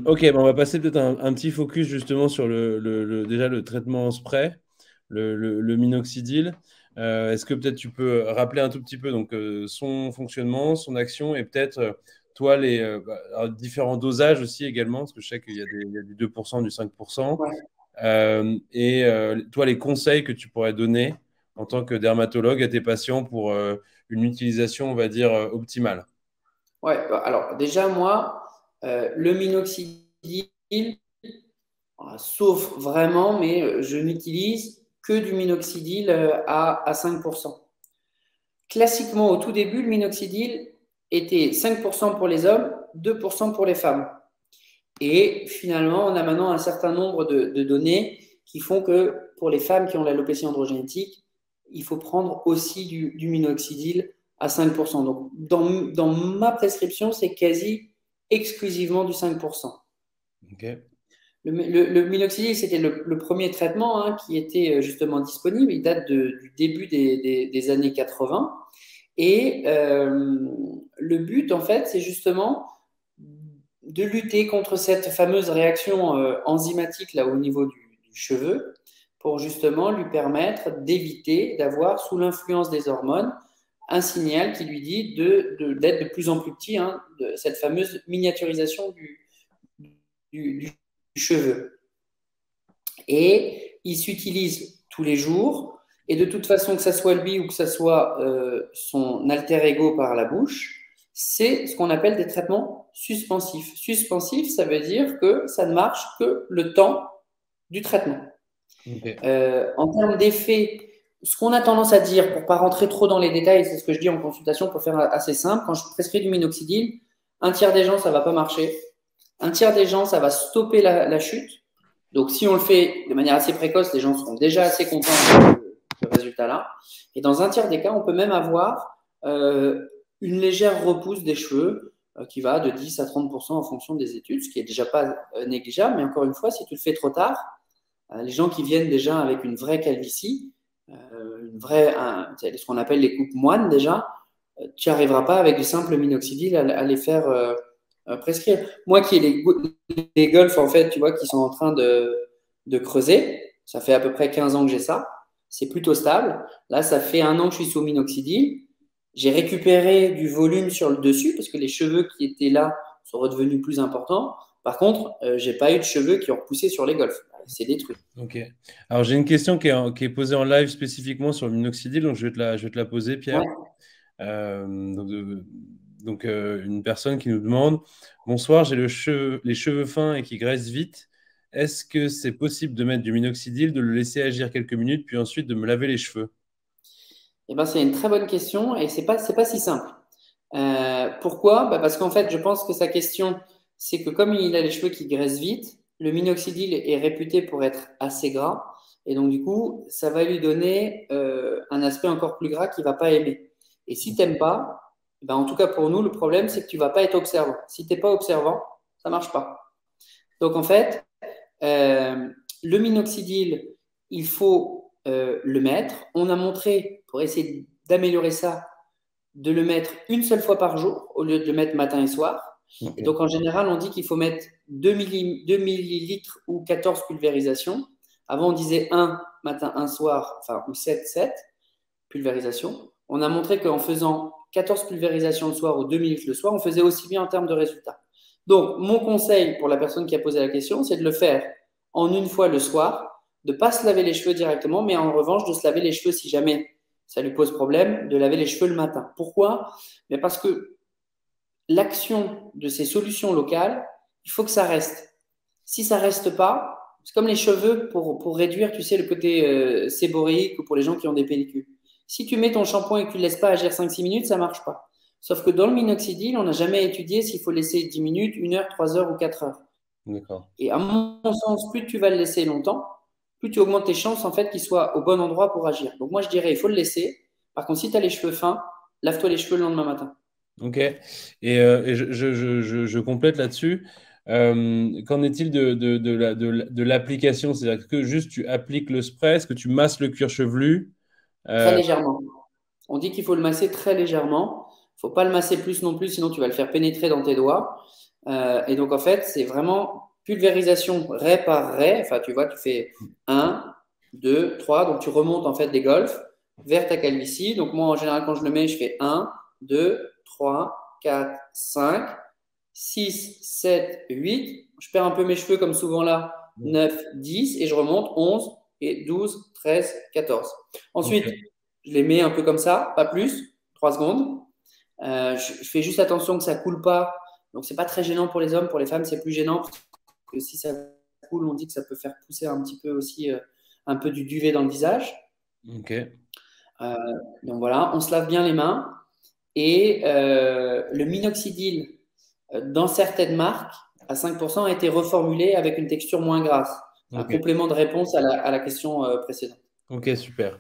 Ok, on va passer peut-être un petit focus justement sur déjà le traitement en spray, le minoxidil. Est-ce que peut-être tu peux rappeler un tout petit peu donc, son fonctionnement, son action et peut-être toi alors, différents dosages aussi également, parce que je sais il y a du 2%, du 5%. Ouais. Toi, les conseils que tu pourrais donner en tant que dermatologue à tes patients pour une utilisation, on va dire, optimale. Ouais, bah, alors déjà, moi, le minoxidil, sauf vraiment, mais je n'utilise que du minoxidil à 5%. Classiquement, au tout début, le minoxidil était 5% pour les hommes, 2% pour les femmes. Et finalement, on a maintenant un certain nombre de données qui font que pour les femmes qui ont l'alopécie androgénétique, il faut prendre aussi du minoxidil à 5%. Donc, dans ma prescription, c'est quasi exclusivement du 5%. Ok. Le minoxidil, c'était le premier traitement qui était justement disponible. Il date du début des années 80. Et le but, en fait, c'est justement de lutter contre cette fameuse réaction enzymatique là au niveau du cheveu pour justement lui permettre d'éviter d'avoir sous l'influence des hormones un signal qui lui dit d'être de plus en plus petit, de cette fameuse miniaturisation du cheveu. Et il s'utilise tous les jours. Et de toute façon, que ça soit lui ou que ça soit son alter ego par la bouche, c'est ce qu'on appelle des traitements suspensifs. Suspensif, ça veut dire que ça ne marche que le temps du traitement. Ok. En termes d'effet, ce qu'on a tendance à dire, pour ne pas rentrer trop dans les détails, c'est ce que je dis en consultation pour faire assez simple, quand je prescris du minoxidil, un tiers des gens, ça ne va pas marcher. Un tiers des gens, ça va stopper la chute. Donc, si on le fait de manière assez précoce, les gens seront déjà assez contents de ce résultat-là. Et dans un tiers des cas, on peut même avoir une légère repousse des cheveux qui va de 10 à 30% en fonction des études, ce qui est déjà pas négligeable. Mais encore une fois, si tu le fais trop tard, les gens qui viennent déjà avec une vraie calvitie, ce qu'on appelle les coupes moines déjà, tu n'y arriveras pas avec du simple minoxidil à les faire prescrire. Moi qui ai les golfs, en fait, tu vois, qui sont en train de creuser, ça fait à peu près 15 ans que j'ai ça, c'est plutôt stable. Là, ça fait un an que je suis sous minoxidil. J'ai récupéré du volume sur le dessus parce que les cheveux qui étaient là sont redevenus plus importants. Par contre, j'ai pas eu de cheveux qui ont repoussé sur les golfs. C'est détruit. Ok. Alors, j'ai une question qui est posée en live spécifiquement sur le minoxidil, donc je vais te la poser, Pierre. Ouais. Euh, donc, une personne qui nous demande, bonsoir, j'ai les cheveux fins et qui graissent vite. Est-ce que c'est possible de mettre du minoxidil, de le laisser agir quelques minutes, puis ensuite de me laver les cheveux? Eh ben, c'est une très bonne question et c'est pas si simple. Pourquoi? Bah, parce qu'en fait, je pense que sa question, c'est que comme il a les cheveux qui graissent vite, le minoxidil est réputé pour être assez gras. Et donc, du coup, ça va lui donner un aspect encore plus gras qu'il ne va pas aimer. Et si tu n'aimes pas, ben, en tout cas pour nous, le problème, c'est que tu ne vas pas être observant. Si tu n'es pas observant, ça ne marche pas. Donc, en fait, euh, le minoxidil, il faut le mettre. On a montré, pour essayer d'améliorer ça, de le mettre une seule fois par jour au lieu de le mettre matin et soir. Et Ok. donc, en général, on dit qu'il faut mettre 2 millilitres ou 14 pulvérisations. Avant, on disait un matin, un soir, enfin, ou 7 pulvérisations. On a montré qu'en faisant 14 pulvérisations le soir ou 2 millilitres le soir, on faisait aussi bien en termes de résultats. Donc, mon conseil pour la personne qui a posé la question, c'est de le faire en une fois le soir, de ne pas se laver les cheveux directement, mais en revanche, de se laver les cheveux si jamais ça lui pose problème, de laver les cheveux le matin. Pourquoi? Mais parce que l'action de ces solutions locales, il faut que ça reste. Si ça reste pas, c'est comme les cheveux pour réduire, tu sais, le côté séborique ou pour les gens qui ont des pellicules. Si tu mets ton shampoing et que tu ne le laisses pas agir 5-6 minutes, ça ne marche pas. Sauf que dans le minoxidil, on n'a jamais étudié s'il faut laisser 10 minutes, 1 heure, 3 heures ou 4 heures. D'accord. Et à mon sens, plus tu vas le laisser longtemps, plus tu augmentes tes chances en fait qu'il soit au bon endroit pour agir. Donc moi, je dirais, il faut le laisser. Par contre, si tu as les cheveux fins, lave-toi les cheveux le lendemain matin. Ok. Et je complète là-dessus. Qu'en est-il de l'application? C'est-à-dire que juste tu appliques le spray, est-ce que tu masses le cuir chevelu? Très Euh, légèrement. On dit qu'il faut le masser très légèrement. Il ne faut pas le masser plus non plus, sinon tu vas le faire pénétrer dans tes doigts. Et donc, en fait, c'est vraiment pulvérisation ray par ray. Enfin, tu vois, tu fais 1, 2, 3. Donc, tu remontes en fait des golfs vers ta calvitie. Donc, moi, en général, quand je le mets, je fais 1, 2, 3, 4, 5, 6, 7, 8. Je perds un peu mes cheveux comme souvent là. 9, 10. Et je remonte 11 et 12, 13, 14. Ensuite, Ok. je les mets un peu comme ça, pas plus, 3 secondes. Je fais juste attention que ça coule pas. Donc, c'est pas très gênant pour les hommes. Pour les femmes, c'est plus gênant parce que si ça coule, on dit que ça peut faire pousser un petit peu aussi un peu du duvet dans le visage. Ok. Euh, donc voilà, on se lave bien les mains. Et le minoxidil, dans certaines marques, à 5%, a été reformulé avec une texture moins grasse. Un Ok. complément de réponse à la question précédente. Ok, super.